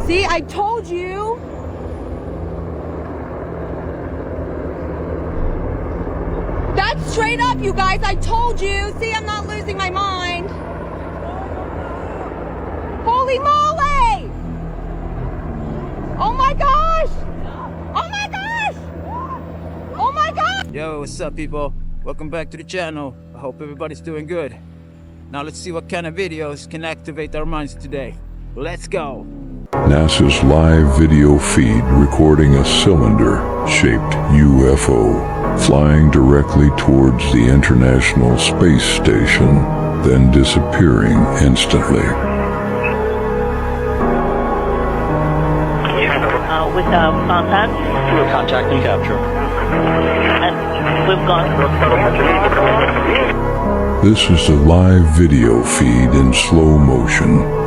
See, I told you. That's straight up, you guys. I told you. See, I'm not losing my mind. Holy moly! Oh my gosh! Oh my gosh! Oh my gosh! Yo, what's up, people? Welcome back to the channel. I hope everybody's doing good. Now let's see what kind of videos can activate our minds today. Let's go! NASA's live video feed recording a cylinder-shaped UFO flying directly towards the International Space Station, then disappearing instantly. With contact? Through contact and capture. And we've gone. This is a live video feed in slow motion.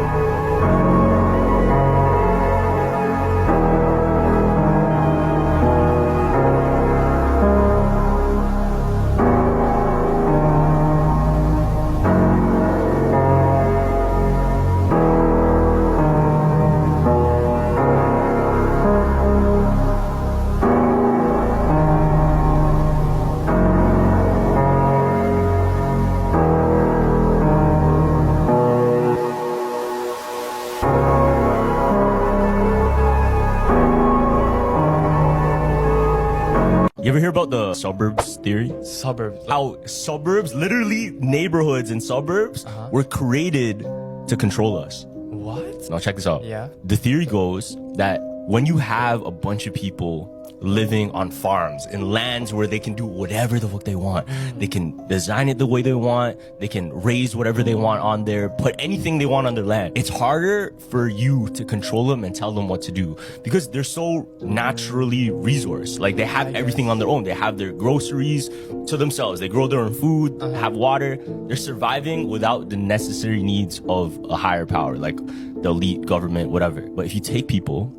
You ever hear about the suburbs theory? Suburbs. How suburbs, literally neighborhoods and suburbs, were created to control us. What? Now check this out. Yeah. The theory goes that when you have a bunch of people living on farms in lands where they can do whatever the fuck they want, they can design it the way they want, they can raise whatever they want on there, put anything they want on their land. It's harder for you to control them and tell them what to do because they're so naturally resourced. Like they have everything on their own. They have their groceries to themselves. They grow their own food, have water. They're surviving without the necessary needs of a higher power, like the elite government, whatever. But if you take people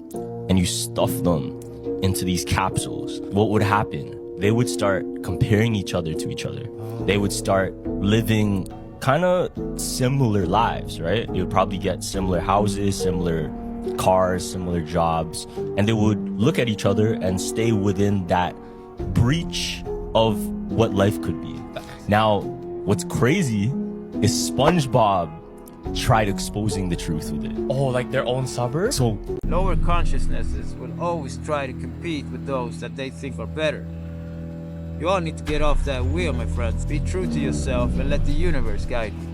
and you stuff them into these capsules, what would happen? They would start comparing each other to each other. They would start living kind of similar lives, right? They would probably get similar houses, similar cars, similar jobs, and they would look at each other and stay within that breach of what life could be. Now, what's crazy is SpongeBob tried exposing the truth with it. Oh, like their own suburb? So Lower consciousnesses will always try to compete with those that they think are better. You all need to get off that wheel, my friends. Be true to yourself and let the universe guide you.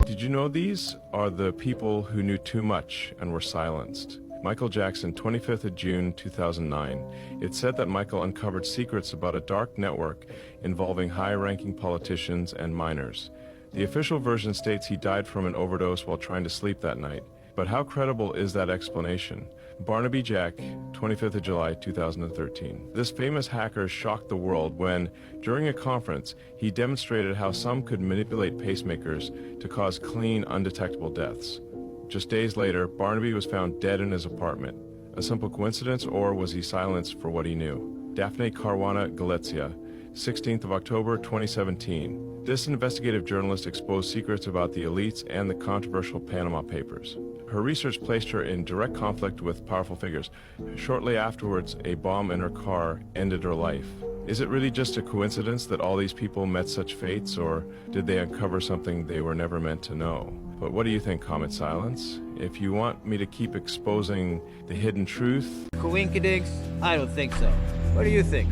Did you know these are the people who knew too much and were silenced? Michael Jackson, 25th of June, 2009. It's said that Michael uncovered secrets about a dark network involving high-ranking politicians and minors. The official version states he died from an overdose while trying to sleep that night. But how credible is that explanation? Barnaby Jack, 25th of July, 2013. This famous hacker shocked the world when, during a conference, he demonstrated how some could manipulate pacemakers to cause clean, undetectable deaths. Just days later, Barnaby was found dead in his apartment. A simple coincidence, or was he silenced for what he knew? Daphne Caruana Galizia, 16th of October, 2017. This investigative journalist exposed secrets about the elites and the controversial Panama Papers. Her research placed her in direct conflict with powerful figures. Shortly afterwards, a bomb in her car ended her life. Is it really just a coincidence that all these people met such fates, or did they uncover something they were never meant to know? But what do you think, Comet Silence? If you want me to keep exposing the hidden truth... Coinkydinks? I don't think so. What do you think?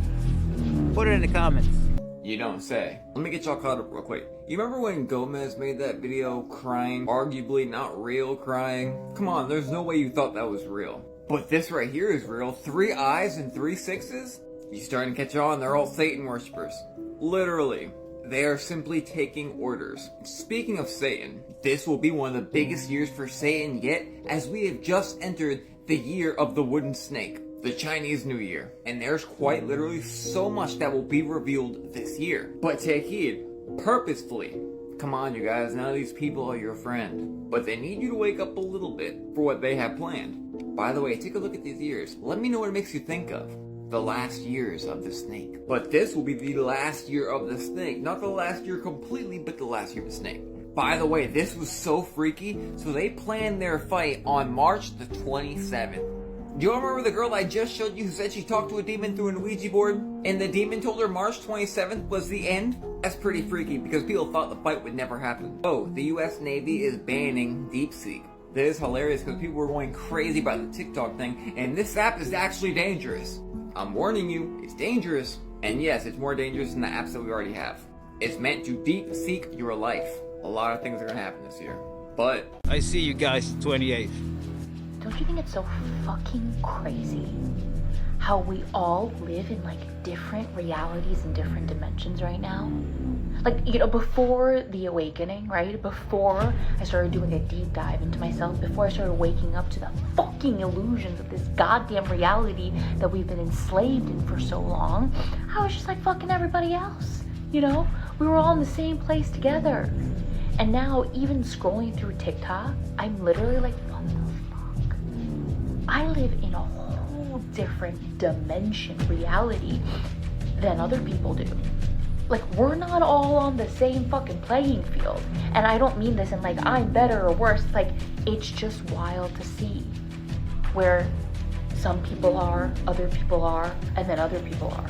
Put it in the comments. You don't say. Let me get y'all caught up real quick. You remember when Gomez made that video crying? Arguably not real crying? Come on, there's no way you thought that was real. But this right here is real. 3 eyes and 3 sixes? You starting to catch on? They're all Satan worshippers. Literally. They are simply taking orders. Speaking of Satan, this will be one of the biggest years for Satan yet, as we have just entered the year of the wooden snake. The Chinese New Year. And there's quite literally so much that will be revealed this year. But take heed, purposefully, Come on, you guys, none of these people are your friend. But they need you to wake up a little bit for what they have planned. By the way, take a look at these ears. Let me know what it makes you think of. The last years of the snake. But this will be the last year of the snake. Not the last year completely, but the last year of the snake. By the way, this was so freaky, so they planned their fight on March the 27th. Do you remember the girl I just showed you who said she talked to a demon through an Ouija board? And the demon told her March 27th was the end? That's pretty freaky because people thought the fight would never happen. Oh, the US Navy is banning DeepSeek. That is hilarious because people were going crazy about the TikTok thing, and this app is actually dangerous. I'm warning you, it's dangerous. And yes, it's more dangerous than the apps that we already have. It's meant to deep seek your life. A lot of things are gonna happen this year. But I see you guys 28th. Don't you think it's so fucking crazy how we all live in like different realities and different dimensions right now? Like, you know, before the awakening, right? Before I started doing a deep dive into myself, before I started waking up to the fucking illusions of this goddamn reality that we've been enslaved in for so long, I was just like fucking everybody else, you know? We were all in the same place together. And now, even scrolling through TikTok, I'm literally like, what the fuck? I live in a whole different dimension, reality, than other people do. Like, we're not all on the same fucking playing field. And I don't mean this in like, I'm better or worse. Like, it's just wild to see where some people are, other people are, and then other people are.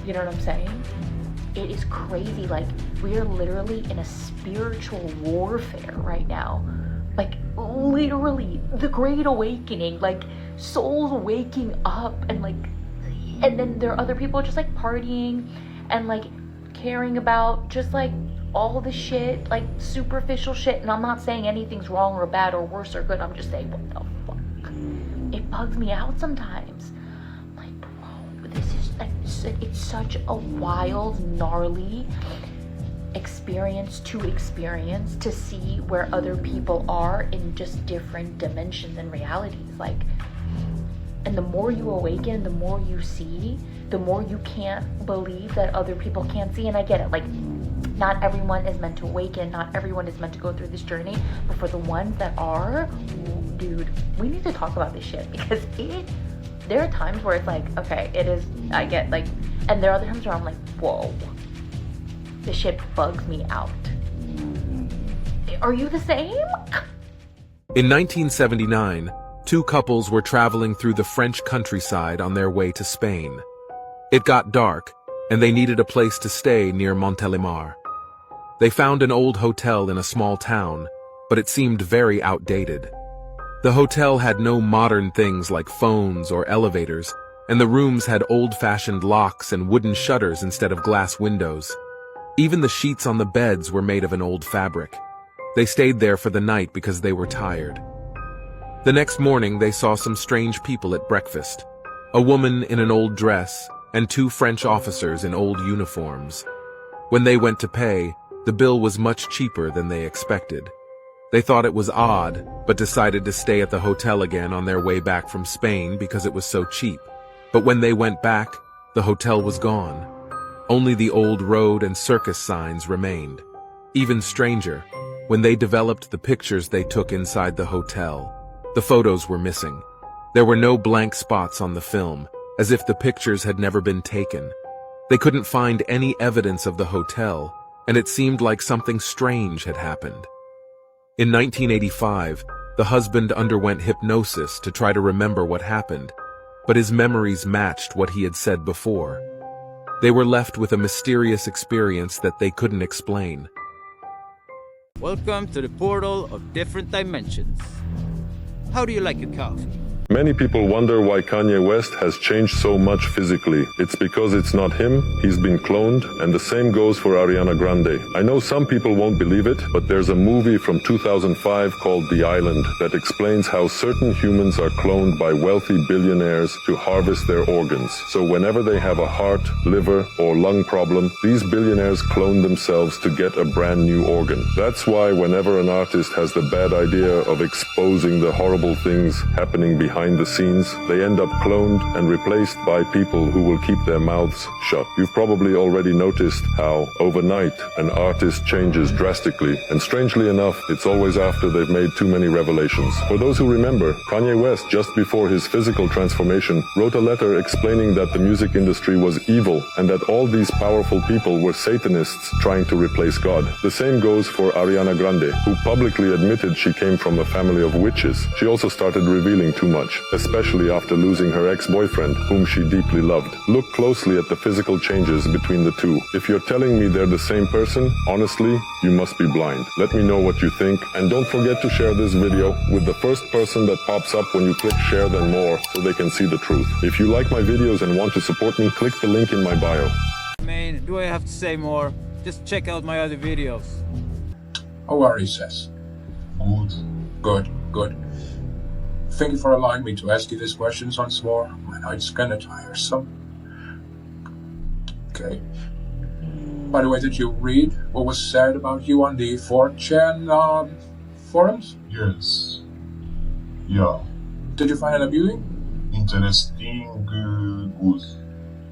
You know what I'm saying? It is crazy. Like, we're literally in a spiritual warfare right now. Like, literally, the Great Awakening, like, souls waking up, and like, and then there are other people just like partying and like caring about just like all the shit, like superficial shit. And I'm not saying anything's wrong or bad or worse or good. I'm just saying, what the fuck? It bugs me out sometimes. Like, bro, this is like, it's such a wild, gnarly experience to see where other people are in just different dimensions and realities. Like, and the more you awaken, the more you see, the more you can't believe that other people can't see. And I get it, like, not everyone is meant to awaken, not everyone is meant to go through this journey, but for the ones that are, dude, we need to talk about this shit, because there are times where it's like, okay, it is, I get like, and there are other times where I'm like, whoa, this shit bugs me out. Are you the same? In 1979, two couples were traveling through the French countryside on their way to Spain. It got dark, and they needed a place to stay near Montélimar. They found an old hotel in a small town, but it seemed very outdated. The hotel had no modern things like phones or elevators, and the rooms had old-fashioned locks and wooden shutters instead of glass windows. Even the sheets on the beds were made of an old fabric. They stayed there for the night because they were tired. The next morning, they saw some strange people at breakfast. A woman in an old dress and two French officers in old uniforms. When they went to pay, the bill was much cheaper than they expected. They thought it was odd, but decided to stay at the hotel again on their way back from Spain because it was so cheap. But when they went back, the hotel was gone. Only the old road and circus signs remained. Even stranger, when they developed the pictures they took inside the hotel, the photos were missing. There were no blank spots on the film, as if the pictures had never been taken. They couldn't find any evidence of the hotel, and it seemed like something strange had happened. In 1985, the husband underwent hypnosis to try to remember what happened, but his memories matched what he had said before. They were left with a mysterious experience that they couldn't explain. Welcome to the portal of different dimensions. How do you like your coffee? Many people wonder why Kanye West has changed so much physically. It's because it's not him, he's been cloned, and the same goes for Ariana Grande. I know some people won't believe it, but there's a movie from 2005 called The Island that explains how certain humans are cloned by wealthy billionaires to harvest their organs. So whenever they have a heart, liver, or lung problem, these billionaires clone themselves to get a brand new organ. That's why whenever an artist has the bad idea of exposing the horrible things happening behind behind the scenes, they end up cloned and replaced by people who will keep their mouths shut. You've probably already noticed how, overnight, an artist changes drastically, and strangely enough, it's always after they've made too many revelations. For those who remember, Kanye West, just before his physical transformation, wrote a letter explaining that the music industry was evil and that all these powerful people were Satanists trying to replace God. The same goes for Ariana Grande, who publicly admitted she came from a family of witches. She also started revealing too much, especially after losing her ex-boyfriend, whom she deeply loved. Look closely at the physical changes between the two. If you're telling me they're the same person, honestly, you must be blind. Let me know what you think, and don't forget to share this video with the first person that pops up when you click share then more so they can see the truth. If you like my videos and want to support me, click the link in my bio. Man, do I have to say more? Just check out my other videos. How are you, Sess? Good. Good, good. Thank you for allowing me to ask you these questions once more. I know it's kinda tiresome. Okay. By the way, did you read what was said about you on the 4chan forums? Yes. Yeah. Did you find it amusing? Interesting, good.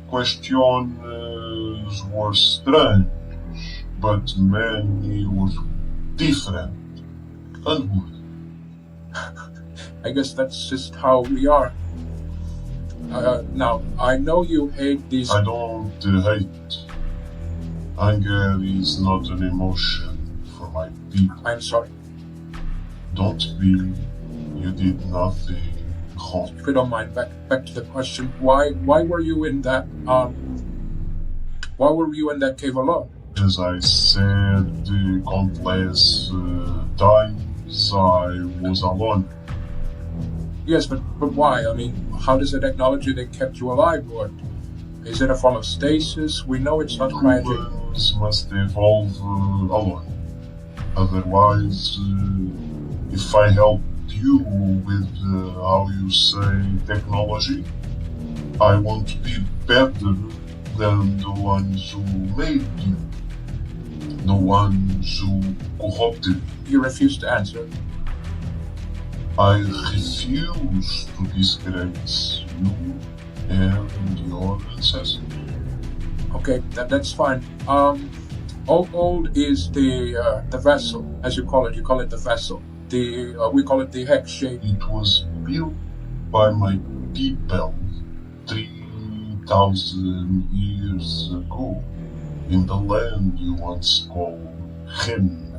Questions were strange, but many were different and good. I guess that's just how we are. Now, I know you hate these... I don't hate. Anger is not an emotion for my people. I'm sorry. Don't be. You did nothing wrong. If you don't mind, back to the question. Why were you in that cave alone? As I said countless times, I was alone. Yes, but why? I mean, how does the technology that kept you alive work? Is it a form of stasis? We know it's not cryogenic. Humans must evolve alone. Otherwise, if I helped you with how you say technology, I won't be better than the ones who made you, the ones who corrupted. You refuse to answer. I refuse to disgrace you and your ancestors. Okay, that's fine. How old is the vessel, as you call it? You call it the vessel. We call it the hex shape. It was built by my people 3,000 years ago in the land you once called Hem.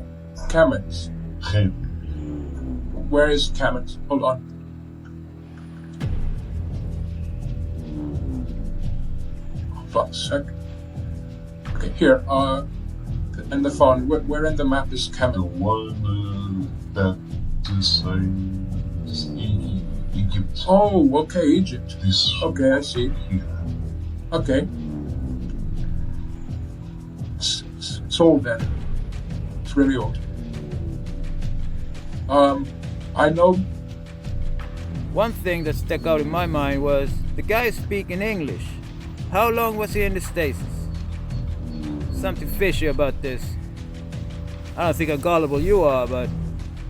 Kemet. Hem. Where is Kemet? Hold on. Hold on a sec. Okay, here. In the phone. Where in the map is Kemet? The one that says Egypt. Oh, okay, Egypt. This okay, I see. Here. Okay. It's old then. It's really old. I know. One thing that stuck out in my mind was the guy speaking English. How long was he in the stasis? Something fishy about this. I don't think how gullible you are, but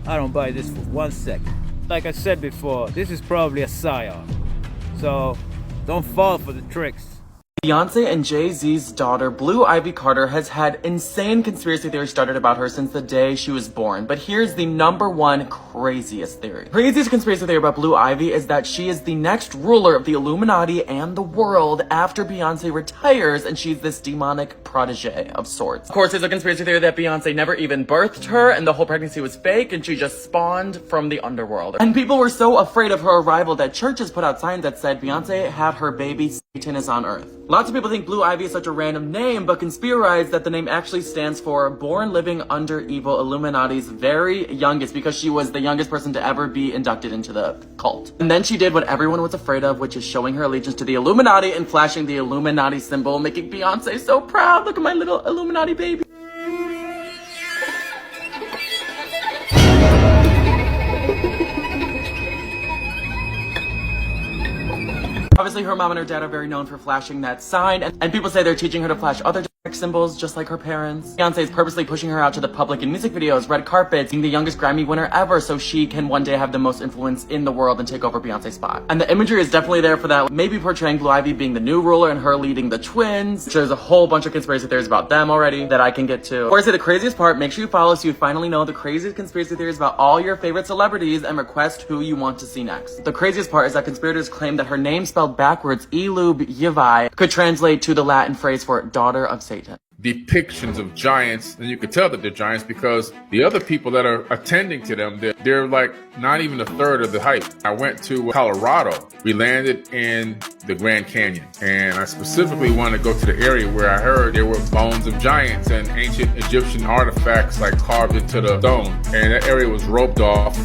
I don't buy this for 1 second. Like I said before, this is probably a psyop. So, don't fall for the tricks. Beyonce and Jay-Z's daughter, Blue Ivy Carter, has had insane conspiracy theories started about her since the day she was born. But here's the #1 craziest theory. Craziest conspiracy theory about Blue Ivy is that she is the next ruler of the Illuminati and the world after Beyonce retires, and she's this demonic protege of sorts. Of course, there's a conspiracy theory that Beyonce never even birthed her and the whole pregnancy was fake and she just spawned from the underworld. And people were so afraid of her arrival that churches put out signs that said, Beyonce, have her baby, Satan is on earth. Lots of people think Blue Ivy is such a random name, but conspirize that the name actually stands for Born Living Under Evil, Illuminati's very youngest, because she was the youngest person to ever be inducted into the cult. And then she did what everyone was afraid of, which is showing her allegiance to the Illuminati and flashing the Illuminati symbol, making Beyonce so proud. Look at my little Illuminati baby. Obviously, her mom and her dad are very known for flashing that sign, and people say they're teaching her to flash other symbols just like her parents. Beyonce is purposely pushing her out to the public in music videos, red carpets, being the youngest Grammy winner ever so she can one day have the most influence in the world and take over Beyonce's spot. And the imagery is definitely there for that, maybe portraying Blue Ivy being the new ruler and her leading the twins. There's a whole bunch of conspiracy theories about them already that I can get to. Before I say the craziest part, make sure you follow so you finally know the craziest conspiracy theories about all your favorite celebrities and request who you want to see next. The craziest part is that conspirators claim that her name spelled backwards, Elub Yivai, could translate to the Latin phrase for daughter of Satan. Depictions of giants, and you can tell that they're giants because the other people that are attending to them, they're like not even a third of the height. I went to Colorado. We landed in the Grand Canyon, and I specifically wanted to go to the area where I heard there were bones of giants and ancient Egyptian artifacts like carved into the stone, and that area was roped off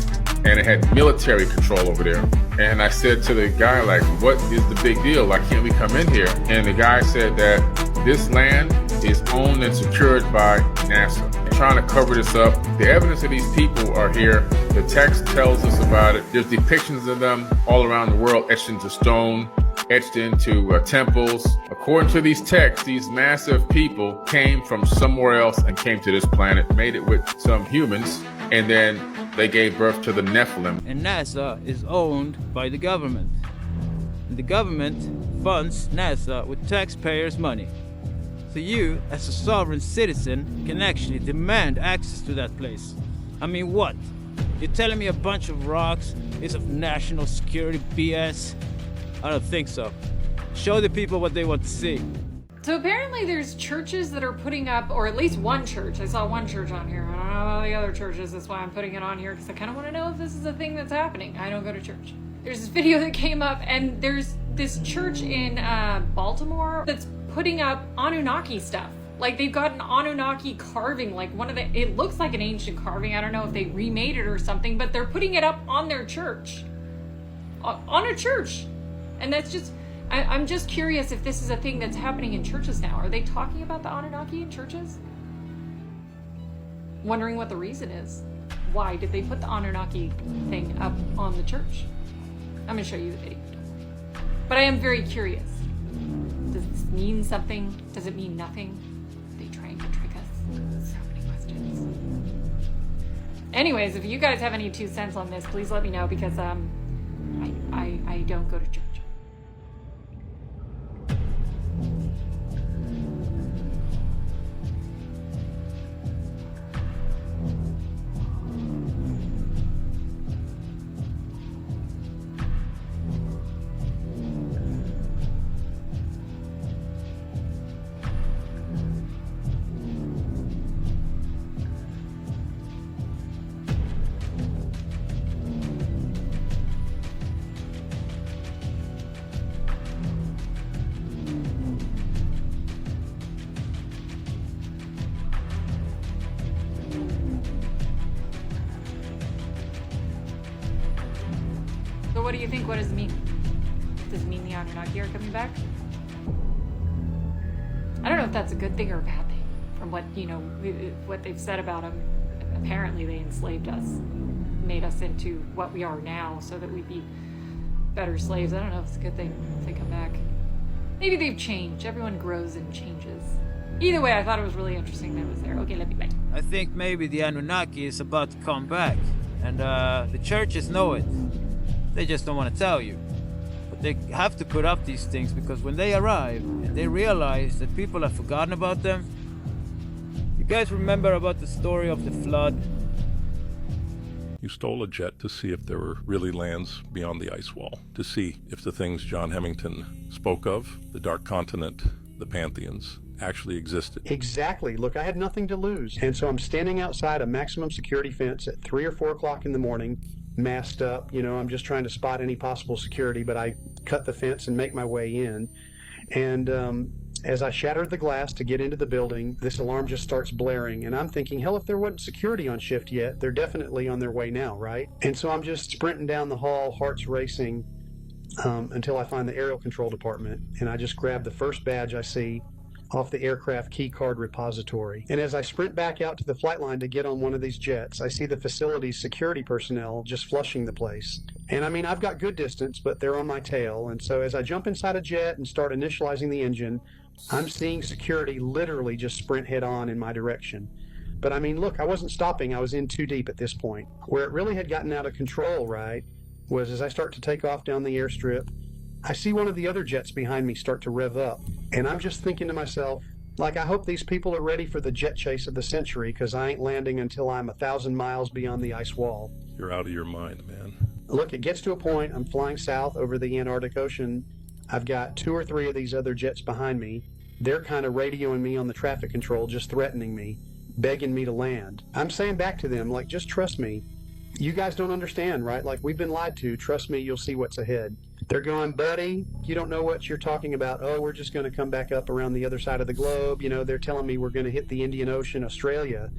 and it had military control over there. And I said to the guy, like, what is the big deal? Like, can't we come in here? And the guy said that this land is owned and secured by NASA. They're trying to cover this up. The evidence of these people are here. The text tells us about it. There's depictions of them all around the world, etched into stone, etched into temples. According to these texts, these massive people came from somewhere else and came to this planet, made it with some humans, and then they gave birth to the Nephilim. And NASA is owned by the government. And the government funds NASA with taxpayers' money. So you, as a sovereign citizen, can actually demand access to that place. I mean, what? You're telling me a bunch of rocks is of national security BS? I don't think so. Show the people what they want to see. So apparently there's churches that are putting up, or at least one church. I saw one church on here. I don't know about the other churches. That's why I'm putting it on here, because I kind of want to know if this is a thing that's happening. I don't go to church. There's this video that came up, and there's this church in Baltimore that's putting up Anunnaki stuff. Like, they've got an Anunnaki carving, like one of the, it looks like an ancient carving. I don't know if they remade it or something, but they're putting it up on their church. On a church. And that's just, I'm just curious if this is a thing that's happening in churches now. Are they talking about the Anunnaki in churches? Wondering what the reason is. Why did they put the Anunnaki thing up on the church? I'm gonna show you the video. But I am very curious. Does this mean something? Does it mean nothing? Are they trying to trick us? So many questions. Anyways, if you guys have any 2 cents on this, please let me know, because I don't go to church. So what do you think? What does it mean? Does it mean the Anunnaki are coming back? I don't know if that's a good thing or a bad thing. From what, you know, what they've said about them. Apparently they enslaved us, made us into what we are now so that we'd be better slaves. I don't know if it's a good thing if they come back. Maybe they've changed. Everyone grows and changes. Either way, I thought it was really interesting that it was there. Okay, let me bye. I think maybe the Anunnaki is about to come back, and the churches know it. They just don't want to tell you. But they have to put up these things, because when they arrive and they realize that people have forgotten about them. You guys remember about the story of the flood? You stole a jet to see if there were really lands beyond the ice wall, to see if the things John Hemington spoke of, the Dark Continent, the Pantheons, actually existed. Exactly. Look, I had nothing to lose. And so I'm standing outside a maximum security fence at 3 or 4 o'clock in the morning, masked up. You know, I'm just trying to spot any possible security, but I cut the fence and make my way in. And as I shattered the glass to get into the building, this alarm just starts blaring. And I'm thinking, hell, if there wasn't security on shift yet, they're definitely on their way now, right? And so I'm just sprinting down the hall, hearts racing, until I find the aerial control department. And I just grab the first badge I see off the aircraft key card repository. And as I sprint back out to the flight line to get on one of these jets, I see the facility's security personnel just flushing the place. And I mean, I've got good distance, but they're on my tail. And so as I jump inside a jet and start initializing the engine, I'm seeing security literally just sprint head on in my direction. But I mean, look, I wasn't stopping. I was in too deep at this point. Where it really had gotten out of control, right, was as I start to take off down the airstrip, I see one of the other jets behind me start to rev up. And I'm just thinking to myself, like, I hope these people are ready for the jet chase of the century, because I ain't landing until I'm 1,000 miles beyond the ice wall. You're out of your mind, man. Look, it gets to a point, I'm flying south over the Antarctic Ocean. I've got 2 or 3 of these other jets behind me. They're kind of radioing me on the traffic control, just threatening me, begging me to land. I'm saying back to them, like, just trust me. You guys don't understand, right? Like, we've been lied to. Trust me, you'll see what's ahead. They're going, buddy, you don't know what you're talking about. Oh, we're just going to come back up around the other side of the globe. You know, they're telling me we're going to hit the Indian Ocean, Australia,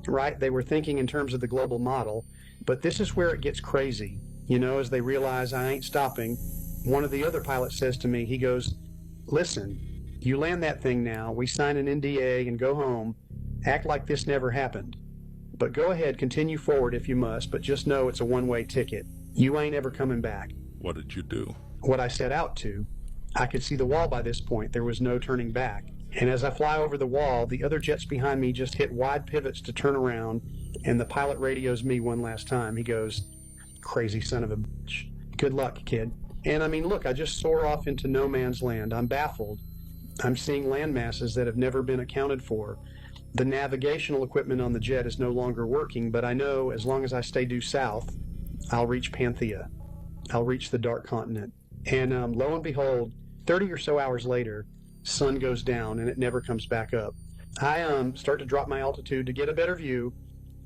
right? They were thinking in terms of the global model. But this is where it gets crazy. You know, as they realize I ain't stopping, one of the other pilots says to me, he goes, listen, you land that thing now, we sign an NDA and go home, act like this never happened. But go ahead, continue forward if you must, but just know it's a one-way ticket. You ain't ever coming back. What did you do? What I set out to. I could see the wall by this point. There was no turning back. And as I fly over the wall, the other jets behind me just hit wide pivots to turn around, and the pilot radios me one last time. He goes, crazy son of a bitch. Good luck, kid. And I mean, look, I just soar off into no man's land. I'm baffled. I'm seeing land masses that have never been accounted for. The navigational equipment on the jet is no longer working, but I know as long as I stay due south, I'll reach Panthea. I'll reach the Dark Continent. And lo and behold, 30 or so hours later, sun goes down and it never comes back up. I start to drop my altitude to get a better view,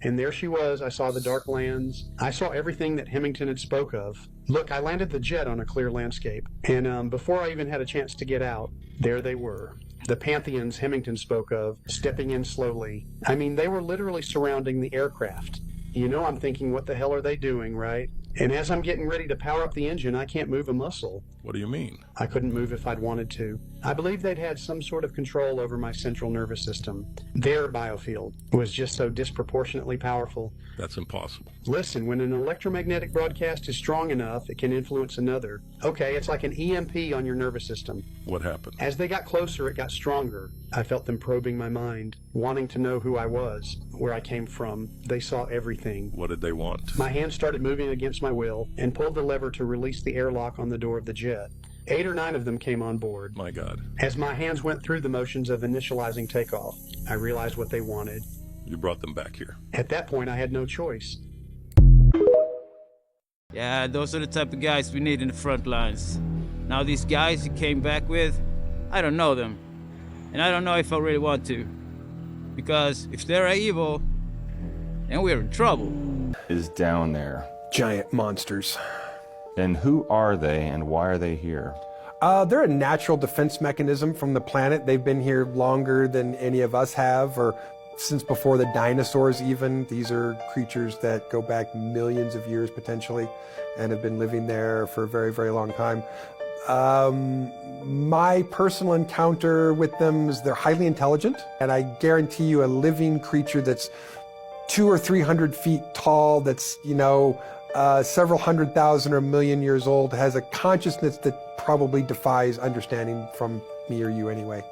and there she was. I saw the dark lands. I saw everything that Hemington had spoke of. Look, I landed the jet on a clear landscape, and before I even had a chance to get out, there they were. The Pantheons Hemington spoke of, stepping in slowly. I mean, they were literally surrounding the aircraft. You know, I'm thinking, what the hell are they doing, right? And as I'm getting ready to power up the engine, I can't move a muscle. What do you mean? I couldn't move if I'd wanted to. I believe they'd had some sort of control over my central nervous system. Their biofield was just so disproportionately powerful. That's impossible. Listen, when an electromagnetic broadcast is strong enough, it can influence another. Okay, it's like an EMP on your nervous system. What happened? As they got closer, it got stronger. I felt them probing my mind, wanting to know who I was, where I came from. They saw everything. What did they want? My hands started moving against my will and pulled the lever to release the airlock on the door of the jet. 8 or 9 of them came on board. My God. As my hands went through the motions of initializing takeoff, I realized what they wanted. You brought them back here. At that point, I had no choice. Yeah, those are the type of guys we need in the front lines. Now these guys you came back with, I don't know them. And I don't know if I really want to. Because if they're evil, then we're in trouble. Is down there. Giant monsters. And who are they and why are they here? They're a natural defense mechanism from the planet. They've been here longer than any of us have, or since before the dinosaurs even. These are creatures that go back millions of years potentially and have been living there for a very, very long time. My personal encounter with them is they're highly intelligent, and I guarantee you a living creature that's 200 or 300 feet tall, that's, you know, several 100,000 or 1,000,000 years old, has a consciousness that probably defies understanding from me or you anyway.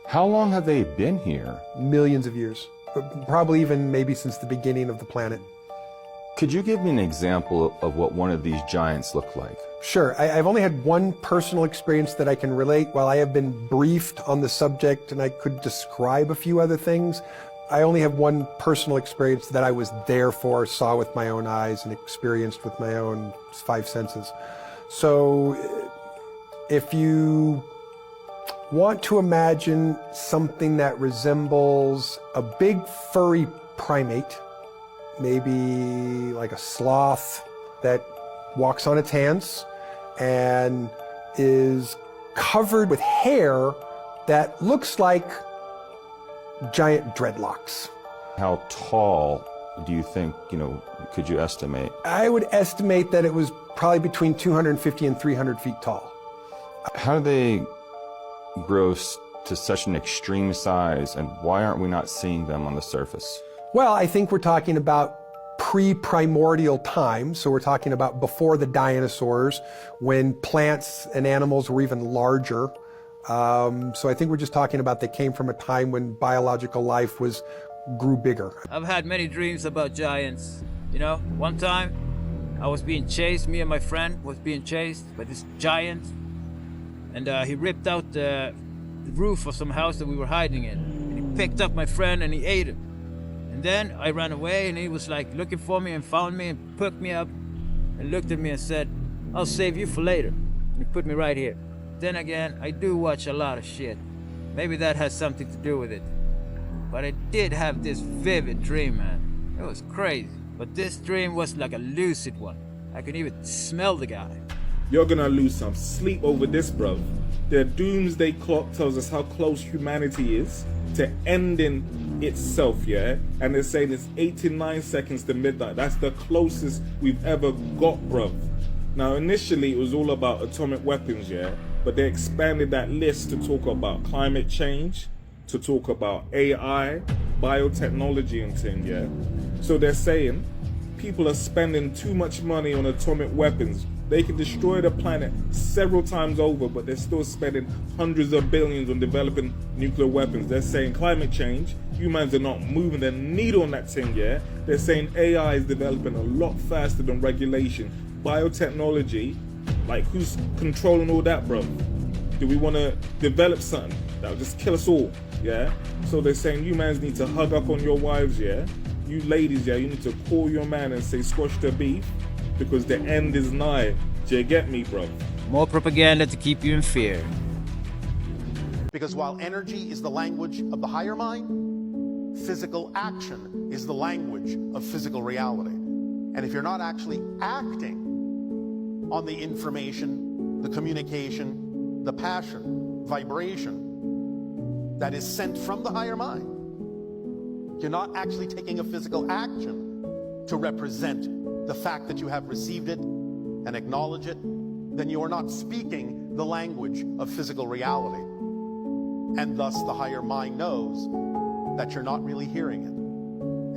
How long have they been here? Millions of years. Probably even maybe since the beginning of the planet. Could you give me an example of what one of these giants look like? Sure. I've only had one personal experience that I can relate. While I have been briefed on the subject and I could describe a few other things, I only have one personal experience that I was there for, saw with my own eyes, and experienced with my own 5 senses. So if you want to imagine something that resembles a big furry primate, maybe like a sloth that walks on its hands and is covered with hair that looks like giant dreadlocks. How tall do you think, could you estimate? I would estimate that it was probably between 250 and 300 feet tall. How do they grow to such an extreme size, and why aren't we not seeing them on the surface? Well, I think we're talking about pre-primordial time, so we're talking about before the dinosaurs, when plants and animals were even larger. So I think we're just talking about they came from a time when biological life grew bigger. I've had many dreams about giants. You know, one time I was being chased, me and my friend was being chased by this giant, and he ripped out the roof of some house that we were hiding in, and he picked up my friend and he ate him. And then I ran away, and he was like looking for me and found me and picked me up and looked at me and said, "I'll save you for later." And he put me right here. Then again, I do watch a lot of shit. Maybe that has something to do with it. But I did have this vivid dream, man. It was crazy. But this dream was like a lucid one. I could even smell the guy. You're gonna lose some sleep over this, bruv. The doomsday clock tells us how close humanity is to ending itself, yeah? And they're saying it's 89 seconds to midnight. That's the closest we've ever got, bruv. Now, initially, it was all about atomic weapons, yeah? But they expanded that list to talk about climate change, to talk about AI, biotechnology and things, yeah? So they're saying people are spending too much money on atomic weapons. They can destroy the planet several times over, but they're still spending hundreds of billions on developing nuclear weapons. They're saying climate change, humans are not moving the needle on that thing, yeah? They're saying AI is developing a lot faster than regulation. Biotechnology, like who's controlling all that, bro? Do we want to develop something that will just kill us all, yeah? So they're saying you mans need to hug up on your wives, yeah? You ladies, yeah, you need to call your man and say squash the beef because the end is nigh. Do you get me, bro? More propaganda to keep you in fear. Because while energy is the language of the higher mind, physical action is the language of physical reality. And if you're not actually acting on the information, the communication, the passion, vibration that is sent from the higher mind, you're not actually taking a physical action to represent the fact that you have received it and acknowledge it, then you are not speaking the language of physical reality. And thus the higher mind knows that you're not really hearing it.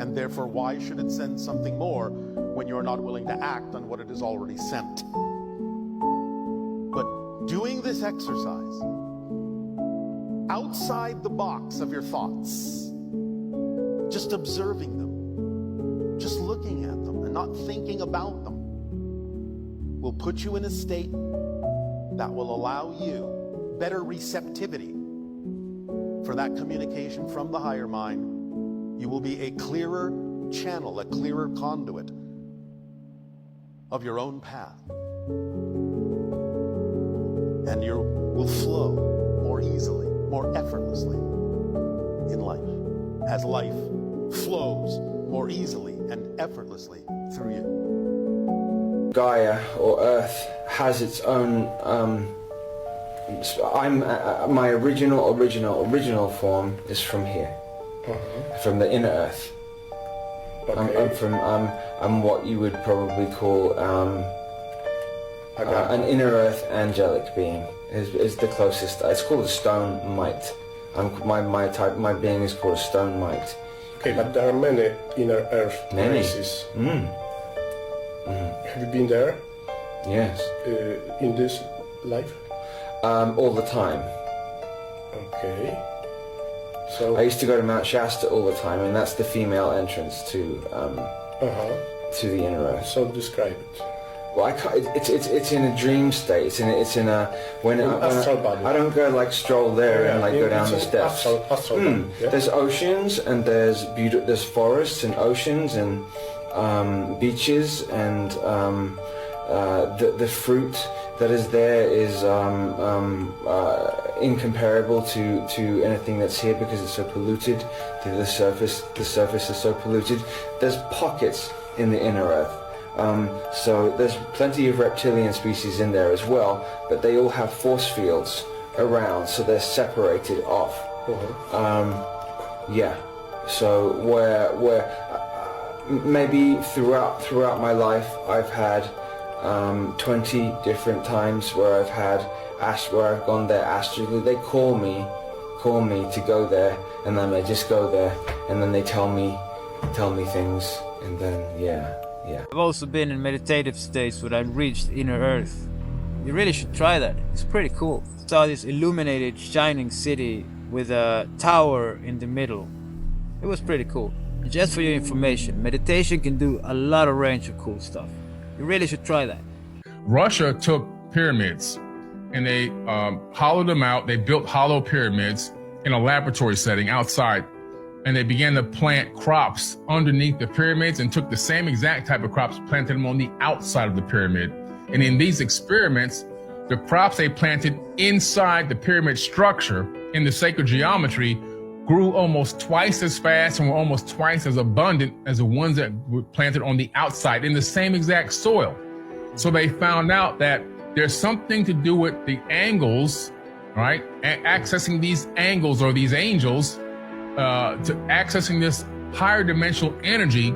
And therefore, why should it send something more when you're not willing to act on what it has already sent? But doing this exercise outside the box of your thoughts, just observing them, just looking at them and not thinking about them, will put you in a state that will allow you better receptivity for that communication from the higher mind. You will be a clearer channel, a clearer conduit of your own path. And you will flow more easily, more effortlessly in life, as life flows more easily and effortlessly through you. Gaia, or Earth, has its own, my original form is from here. From the inner Earth. Okay. I'm what you would probably call an inner Earth angelic being. Is the closest. It's called a stone mite. My being is called a stone mite. Okay, but there are many inner Earth places. Have you been there? Yes. In this life? All the time. Okay. So I used to go to Mount Shasta all the time, and that's the female entrance to the inner Earth. So describe it. Well, it's in a dream state. It's in a when I don't go like stroll there and like go down the steps. Astral, There's oceans and there's forests and oceans and beaches and the fruit that is there is incomparable to anything that's here because it's so polluted. The surface is so polluted. There's pockets in the inner Earth. So there's plenty of reptilian species in there as well, but they all have force fields around, so they're separated off. Yeah. So where maybe throughout my life I've had 20 different times where I've gone there astrally. They call me to go there, and then I just go there, and then they tell me things, and then yeah. I've also been in meditative states where I reached inner Earth, You really should try that. It's pretty cool. Saw this illuminated, shining city with a tower in the middle. It was pretty cool. Just for your information, meditation can do a lot of range of cool stuff. You really should try that. Russia took pyramids and they hollowed them out. They built hollow pyramids in a laboratory setting outside. And they began to plant crops underneath the pyramids and took the same exact type of crops, planted them on the outside of the pyramid. And in these experiments, the crops they planted inside the pyramid structure in the sacred geometry grew almost twice as fast and were almost twice as abundant as the ones that were planted on the outside in the same exact soil. So they found out that there's something to do with the angles, right? Accessing these angles or these angels, to accessing this higher dimensional energy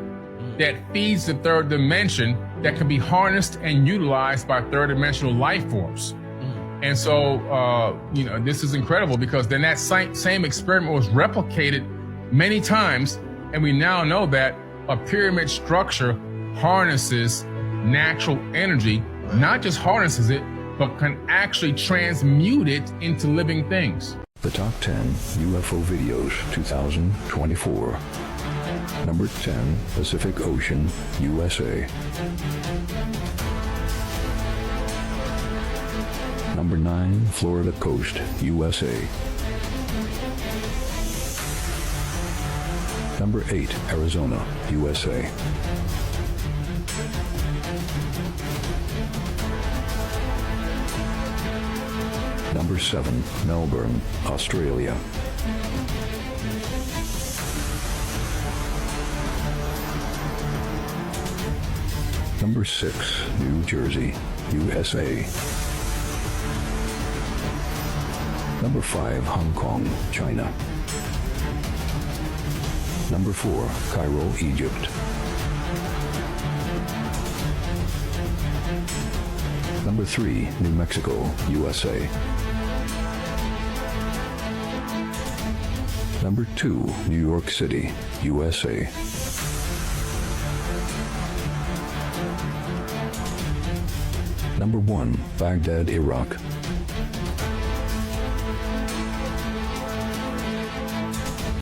that feeds the third dimension that can be harnessed and utilized by third dimensional life forms. And so, this is incredible because then that same experiment was replicated many times. And we now know that a pyramid structure harnesses natural energy, not just harnesses it, but can actually transmute it into living things. The top 10 UFO videos 2024. Number 10, Pacific Ocean, USA. Number 9, Florida Coast, USA. Number 8, Arizona, USA. Number 7, Melbourne, Australia. Number 6, New Jersey, USA. Number 5, Hong Kong, China. Number 4, Cairo, Egypt. Number 3, New Mexico, USA. Number 2, New York City, USA. Number 1, Baghdad, Iraq.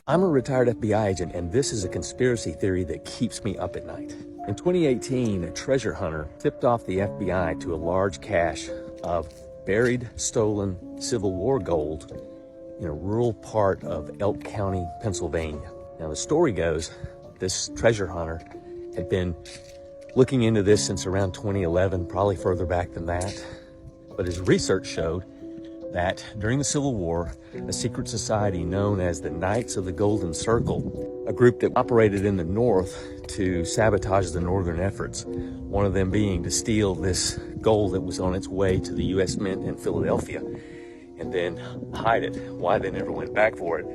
I'm a retired FBI agent, and this is a conspiracy theory that keeps me up at night. In 2018, a treasure hunter tipped off the FBI to a large cache of buried, stolen Civil War gold in a rural part of Elk County, Pennsylvania. Now, the story goes, this treasure hunter had been looking into this since around 2011, probably further back than that. But his research showed that during the Civil War, a secret society known as the Knights of the Golden Circle, a group that operated in the north to sabotage the northern efforts, one of them being to steal this gold that was on its way to the U.S. Mint in Philadelphia and then hide it. Why they never went back for it,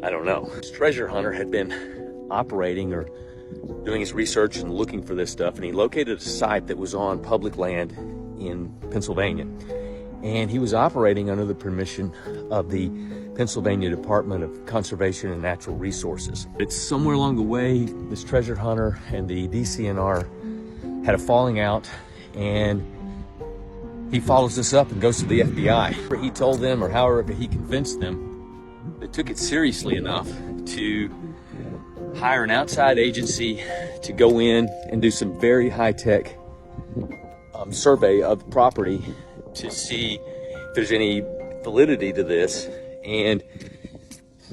I don't know. This treasure hunter had been operating or doing his research and looking for this stuff, and he located a site that was on public land in Pennsylvania. And he was operating under the permission of the Pennsylvania Department of Conservation and Natural Resources. It's somewhere along the way, this treasure hunter and the DCNR had a falling out, and he follows this up and goes to the FBI. He told them, or however he convinced them, they took it seriously enough to hire an outside agency to go in and do some very high-tech survey of the property to see if there's any validity to this. And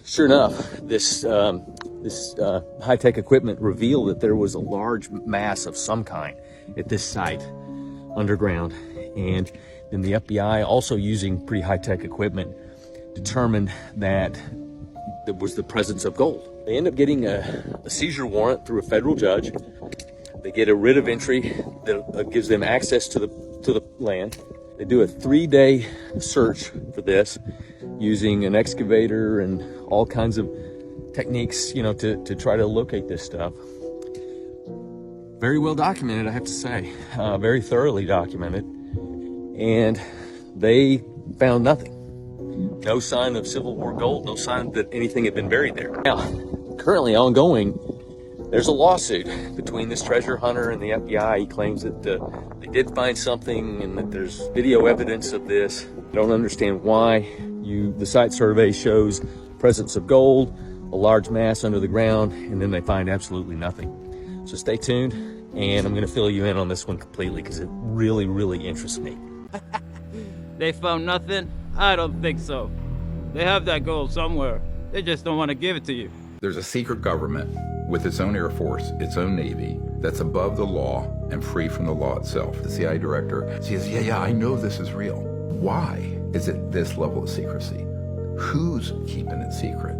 sure enough, this high-tech equipment revealed that there was a large mass of some kind at this site underground. And then the FBI, also using pretty high-tech equipment, determined that there was the presence of gold. They end up getting a seizure warrant through a federal judge. They get a writ of entry that gives them access to the land. They do a 3-day search for this using an excavator and all kinds of techniques, to try to locate this stuff. Very well documented, I have to say, very thoroughly documented. And they found nothing. No sign of Civil War gold, no sign that anything had been buried there. Now, currently ongoing, There's a lawsuit between this treasure hunter and the FBI. He claims that they did find something and that there's video evidence of this. I don't understand why. The site survey shows presence of gold, a large mass under the ground, and then they find absolutely nothing. So stay tuned, and I'm going to fill you in on this one completely because it really, really interests me. They found nothing? I don't think so. They have that gold somewhere. They just don't want to give it to you. There's a secret government with its own Air Force, its own Navy, that's above the law and free from the law itself. The CIA director says, yeah, I know this is real. Why is it this level of secrecy? Who's keeping it secret?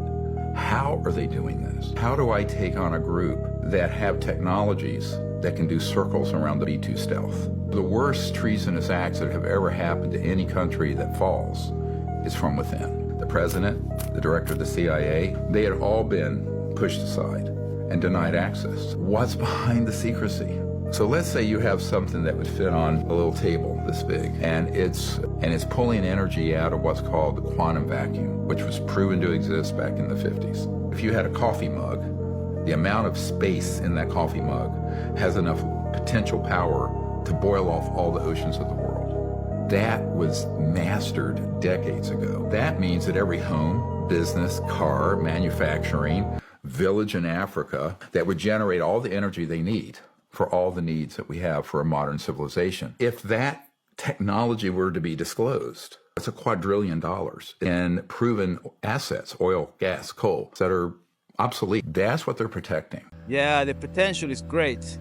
How are they doing this? How do I take on a group that have technologies that can do circles around the B-2 stealth? The worst treasonous acts that have ever happened to any country that falls is from within. The president, the director of the CIA, they had all been pushed aside and denied access. What's behind the secrecy? So let's say you have something that would fit on a little table this big, and it's pulling energy out of what's called the quantum vacuum, which was proven to exist back in the 50s. If you had a coffee mug, the amount of space in that coffee mug has enough potential power to boil off all the oceans of the world. That was mastered decades ago. That means that every home, business, car, manufacturing, village in Africa that would generate all the energy they need for all the needs that we have for a modern civilization. If that technology were to be disclosed, it's $2 quadrillion in proven assets, oil, gas, coal, that are obsolete. That's what they're protecting. Yeah, the potential is great.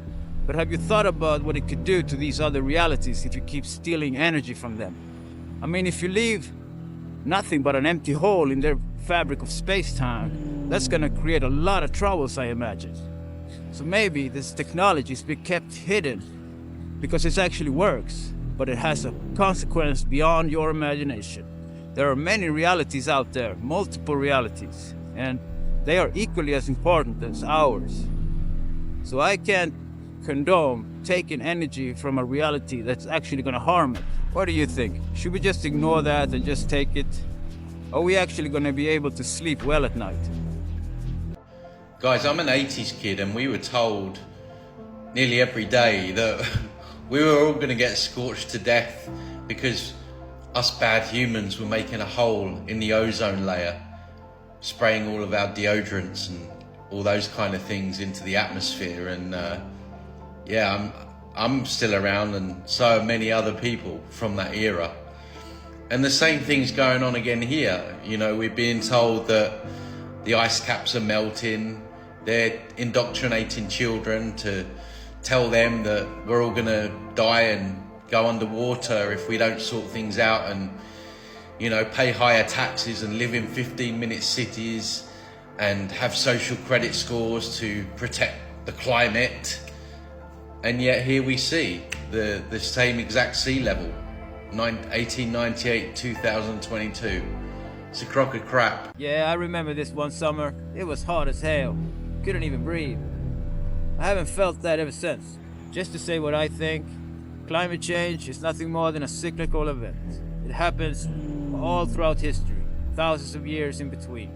But have you thought about what it could do to these other realities if you keep stealing energy from them? I mean, if you leave nothing but an empty hole in their fabric of space-time, that's gonna create a lot of troubles, I imagine. So maybe this technology is being kept hidden because it actually works, but it has a consequence beyond your imagination. There are many realities out there, multiple realities, and they are equally as important as ours. So I can't condone taking energy from a reality that's actually gonna harm it. What do you think? Should we just ignore that and just take it? Are we actually gonna be able to sleep well at night? Guys, I'm an 80s kid and we were told nearly every day that we were all going to get scorched to death because us bad humans were making a hole in the ozone layer, spraying all of our deodorants and all those kind of things into the atmosphere. And yeah, I'm still around, and so are many other people from that era. And the same thing's going on again here. You know, we're being told that the ice caps are melting. They're indoctrinating children to tell them that we're all gonna die and go underwater if we don't sort things out, and, you know, pay higher taxes and live in 15-minute cities and have social credit scores to protect the climate. And yet here we see the same exact sea level, 1898, 2022. It's a crock of crap. Yeah, I remember this one summer. It was hot as hell. Couldn't even breathe. I haven't felt that ever since. Just to say what I think, climate change is nothing more than a cyclical event. It happens all throughout history, thousands of years in between.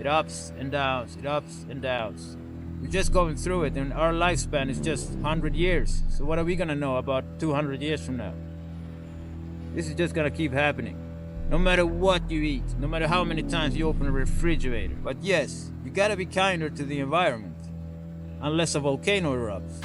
It ups and downs, it ups and downs. We're just going through it, and our lifespan is just 100 years. So what are we gonna know about 200 years from now? This is just gonna keep happening. No matter what you eat, no matter how many times you open a refrigerator. But yes, you gotta be kinder to the environment. Unless a volcano erupts.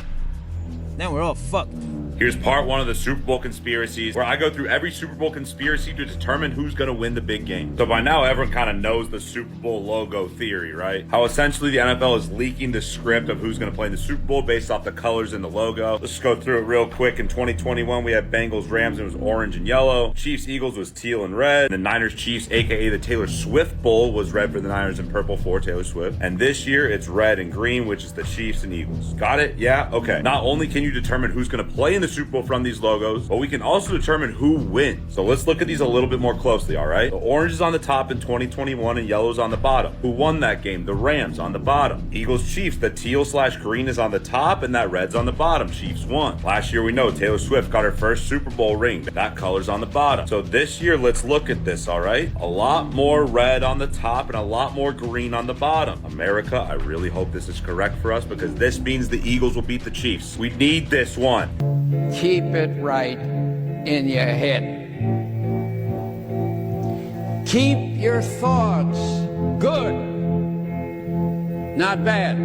Then we're all fucked. Here's part one of the Super Bowl conspiracies, where I go through every Super Bowl conspiracy to determine who's going to win the big game. So by now, everyone kind of knows the Super Bowl logo theory, right? How essentially the NFL is leaking the script of who's going to play in the Super Bowl based off the colors in the logo. Let's go through it real quick. In 2021, we had Bengals Rams, and it was orange and yellow. Chiefs Eagles was teal and red. And the Niners Chiefs, aka the Taylor Swift Bowl, was red for the Niners and purple for Taylor Swift. And this year, it's red and green, which is the Chiefs and Eagles. Got it? Yeah? Okay. Not only can you determine who's going to play in the the Super Bowl from these logos, but we can also determine who wins. So let's look at these a little bit more closely, all right? The orange is on the top in 2021 and yellow is on the bottom. Who won that game? The Rams on the bottom. Eagles Chiefs, the teal/green is on the top and that red's on the bottom. Chiefs won. Last year we know Taylor Swift got her first Super Bowl ring. That color's on the bottom. So this year, let's look at this, all right? A lot more red on the top and a lot more green on the bottom. America, I really hope this is correct for us because this means the Eagles will beat the Chiefs. We need this one. Keep it right in your head. Keep your thoughts good, not bad.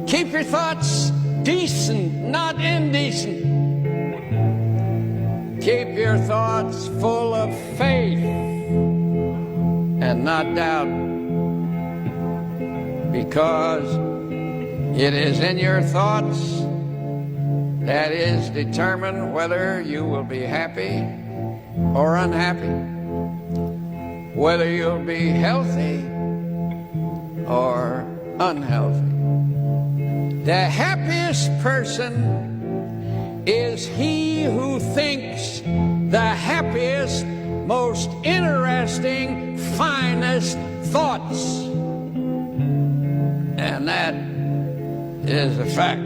Keep your thoughts decent, not indecent. Keep your thoughts full of faith and not doubt, because it is in your thoughts that is determined whether you will be happy or unhappy, whether you'll be healthy or unhealthy. The happiest person is he who thinks the happiest, most interesting, finest thoughts. And that is a fact.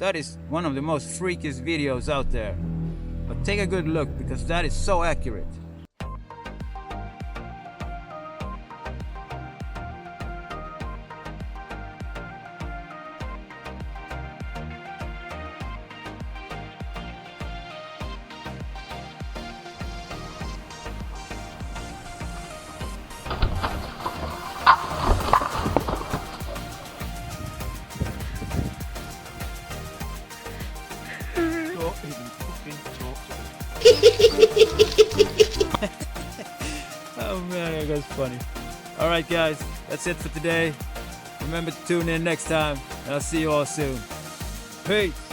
That is one of the most freakiest videos out there. But take a good look because that is so accurate. Oh man, that's funny. Alright guys, that's it for today. Remember to tune in next time, and I'll see you all soon. Peace!